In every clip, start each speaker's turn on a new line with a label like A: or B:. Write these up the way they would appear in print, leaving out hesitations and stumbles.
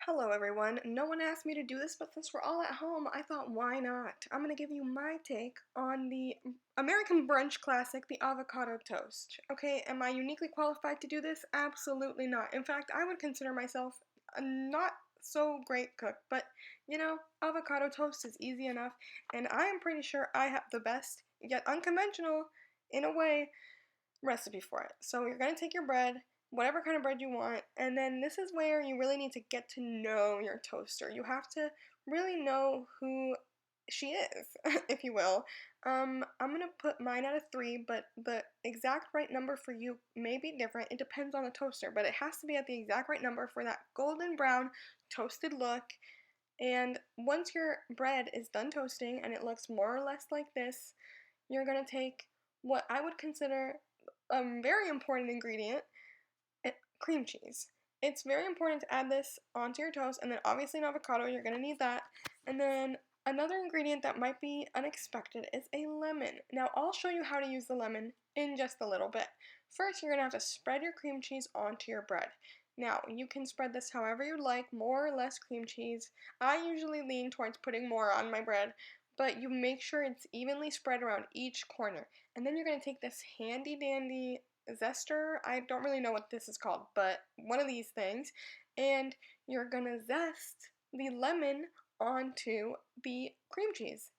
A: Hello everyone. No one asked me to do this, but since we're all at home, I thought why not? I'm gonna give you my take on the American brunch classic, the avocado toast. Okay, am I uniquely qualified to do this? Absolutely not. In fact, I would consider myself a not so great cook, but avocado toast is easy enough, and I am pretty sure I have the best, yet unconventional, in a way, recipe for it. So you're going to take your bread, whatever kind of bread you want, and then this is where you really need to get to know your toaster. You have to really know who she is, if you will. I'm going to put mine at a 3, but the exact right number for you may be different. It depends on the toaster, but it has to be at the exact right number for that golden brown toasted look. And once your bread is done toasting and it looks more or less like this, you're going to take what I would consider a very important ingredient, cream cheese. It's very important to add this onto your toast, and then obviously an avocado, you're going to need that. And then another ingredient that might be unexpected is a lemon. Now I'll show you how to use the lemon in just a little bit. First, you're going to have to spread your cream cheese onto your bread. Now, you can spread this however you'd like, more or less cream cheese. I usually lean towards putting more on my bread, but you make sure it's evenly spread around each corner. And then you're going to take this handy dandy zester. I don't really know what this is called, but one of these things. And you're going to zest the lemon onto the cream cheese.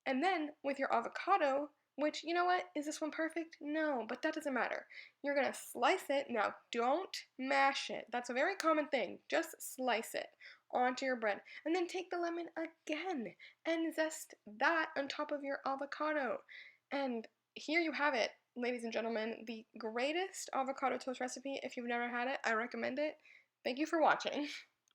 A: And then with your avocado, which, you know what, is this one perfect? No, but that doesn't matter. You're going to slice it. Now, don't mash it. That's a very common thing. Just slice it onto your bread. And then take the lemon again and zest that on top of your avocado. And here you have it, ladies and gentlemen, the greatest avocado toast recipe. If you've never had it, I recommend it. Thank you for watching.